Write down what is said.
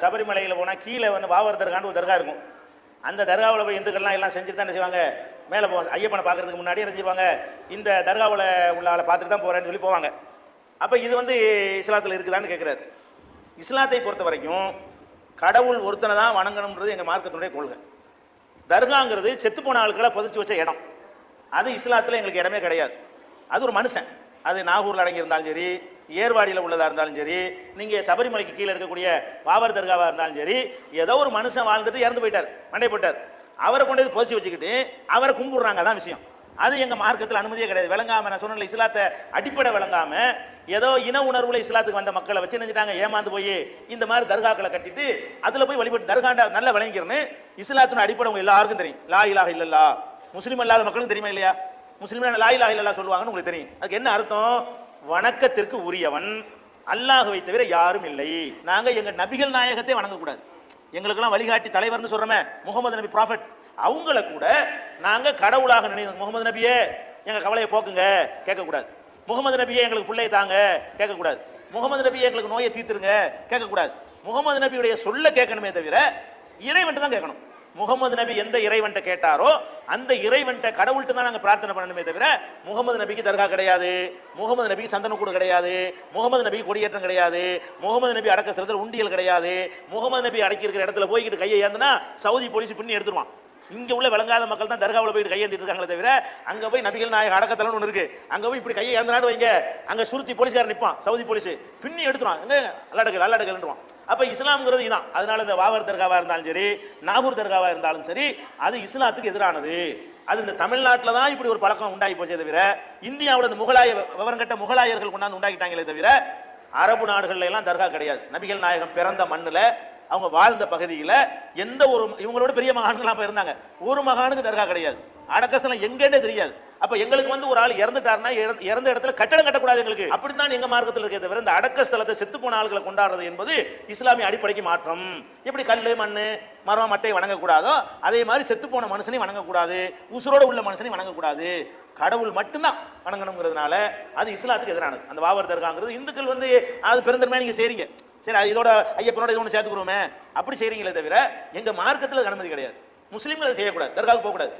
சபரிமலையில் போனால் கீழே வந்து பாவர் தர்கான்னு ஒரு தர்கா இருக்கும். அந்த தர்காவில் போய் இந்துக்கள்லாம் எல்லாம் செஞ்சுட்டு தான் என்ன செய்வாங்க, மேலே போவாங்க. ஐயப்பனை பார்க்கறதுக்கு முன்னாடி என்ன செய்வாங்க, இந்த தர்காவில் உள்ள ஆளை பார்த்துட்டு தான் போகிறேன்னு சொல்லி போவாங்க. அப்போ இது வந்து இஸ்லாத்தில் இருக்குதான்னு கேட்குறாரு. இஸ்லாத்தை பொறுத்த வரைக்கும் கடவுள் ஒருத்தனை தான் வணங்கணுன்றது எங்கள் மார்க்கத்தினுடைய கொள்கை. தர்காங்கிறது செத்து போன ஆட்களை புதைச்சி வச்ச இடம். அது இஸ்லாத்தில் எங்களுக்கு இடமே கிடையாது. அது ஒரு மனுஷன், அது நாகூரில் அடங்கியிருந்தாலும் சரி, ஏர்வாடியில் உள்ளதாக இருந்தாலும் சரி, நீங்கள் சபரிமலைக்கு கீழே இருக்கக்கூடிய பாபர் தர்காவாக இருந்தாலும் சரி, ஏதோ ஒரு மனுஷன் வாழ்ந்துட்டு இறந்து போயிட்டார், மண்டை போட்டார், அவரை கொண்டு போய் புதைச்சி வச்சுக்கிட்டு அவரை கும்பிடுறாங்க. அதான் விஷயம். அது எங்கள் மார்க்கத்தில் அனுமதியே கிடையாது. விளங்காம நான் சொன்ன இஸ்லாத்தை அடிப்படை விளங்காம ஏதோ இன உணர்வுல இஸ்லாத்துக்கு வந்த மக்களை வச்சு நினைச்சிட்டாங்க, ஏமாந்து போய் இந்த மாதிரி தர்காக்களை கட்டிட்டு அதில் போய் வழிபட்டு தர்காண்டா நல்லா விளங்கிறேன்னு. இஸ்லாத்தின் அடிப்படை உங்க எல்லாருக்கும் தெரியும். லா இலாஹ இல்லல்லா. முஸ்லீம் அல்லாத மக்களும் தெரியுமா இல்லையா? முஸ்லீம் லா இலாஹ இல்லல்லா சொல்லுவாங்கன்னு உங்களுக்கு தெரியும். அதுக்கு என்ன அர்த்தம்? வணக்கத்திற்கு உரியவன் அல்லாஹ்வை தவிர யாரும் இல்லை. நாங்க எங்க நபிகள் நாயகத்தை வணங்கக்கூடாது. எங்களுக்கெல்லாம் வழிகாட்டி தலைவர்னு சொல்றோமே முகமது நபி ப்ராஃபட், அவங்கள கூட நாங்க கடவுளாக நினைக்கிறோம். முகமது நபியே எங்க கவலையை போக்குங்க கேட்கக்கூடாது. முகமது நபியே எங்களுக்கு பிள்ளை தாங்க கேட்கக்கூடாது. முகமது நபியே எங்களுக்கு நோயை தீர்த்துருங்க கேட்கக்கூடாது. முகமது நபியுடைய சொல்ல கேட்கணுமே தவிர இறைவன்ட்டு தான் கேட்கணும். முகமது நபி எந்த இறைவன்ட்ட கேட்டாரோ அந்த இறைவன்ட்ட கடவுள்கிட்ட தான் நாங்கள் பிரார்த்தனை பண்ணணுமே தவிர முகமது நபிக்கு தர்கா கிடையாது, முகமது நபிக்கு சந்தனக்கூடு கிடையாது, முகமது நபிக்கு கொடியேற்றம் கிடையாது, முகமது நபி அடக்க சிறந்த உண்டியல் கிடையாது. முகமது நபி அடக்கி இருக்கிற இடத்துல போய்கிட்டு கையை ஏந்தினா சவுதி போலீஸ் பின்னி எடுத்துருவான். இங்க உள்ள விளங்காத மக்கள் தான் தர்காவில் போயிட்டு கையேந்திட்டு இருக்காங்களே தவிர அங்க போய் நபிகள் நாயக அடக்கத்தலன்னு ஒன்று இருக்கு, அங்க போய் இப்படி கையை ஏந்தினாடு வைங்க, அங்க சுருத்தி போலீஸ்காரன் நிற்பான், சவுதி போலீஸ் பின்னி எடுத்துருவான், எங்க அல்லடக்கல் அல்லடக்கல்ன்றான். அப்ப இஸ்லாம்ங்கிறது இதான். அதனால இந்த பாபர் தர்காவா இருந்தாலும் சரி, நாகூர் தர்காவா இருந்தாலும் சரி, அது இஸ்லாத்துக்கு எதிரானது. அது இந்த தமிழ்நாட்டில் தான் இப்படி ஒரு பழக்கம் உண்டாகி போச்சே தவிர இந்தியாவோட இந்த முகலாய விவரம் கட்ட முகலாயர்கள் கொண்டாந்து உண்டாக்கிட்டாங்களே தவிர அரபு நாடுகள்ல எல்லாம் தர்கா கிடையாது. நபிகள் நாயகம் பிறந்த மண்ணுல அவங்க வாழ்ந்த பகுதியில் எந்த ஒரு இவங்களோட பெரிய மகான்கள் இருந்தாங்க, ஒரு மகானுக்கு தர்கா கிடையாது. அடக்கஸ்தலம் எங்கன்னே தெரியாது. அப்ப எங்களுக்கு வந்து ஒரு ஆள் இறந்துட்டாருன்னா இறந்த இடத்துல கட்டடம் கட்டக்கூடாது எங்களுக்கு. அப்படித்தான் எங்க மார்க்கத்தில் இருக்கிறத தவிர இந்த அடக்கஸ்தலத்தை செத்து போன ஆள்களை கொண்டாடுறது என்பது இஸ்லாமிய அடிப்படைக்கு மாற்றம். எப்படி கல்லு மண்ணு மரம் மட்டையை வணங்கக்கூடாதோ அதே மாதிரி செத்து போன மனுஷனை வணங்கக்கூடாது, உசுரோட உள்ள மனுஷனை வணங்கக்கூடாது. கடவுள் மட்டும்தான் வணங்கணுங்கிறதுனால அது இஸ்லாத்துக்கு எதிரானது. அந்த பாபர் தர்காங்கிறது இந்துக்கள் வந்து அது பெருந்தன்மையா நீங்க செய்றீங்க, சரி இதோட ஐயப்பனோட இது ஒன்று சேர்த்துக்கிறோமே அப்படி செய்றீங்களே தவிர எங்க மார்க்கத்தில் அனுமதி கிடையாது. முஸ்லீம்கள் செய்யக்கூடாது, தர்காவுக்கு போகக்கூடாது.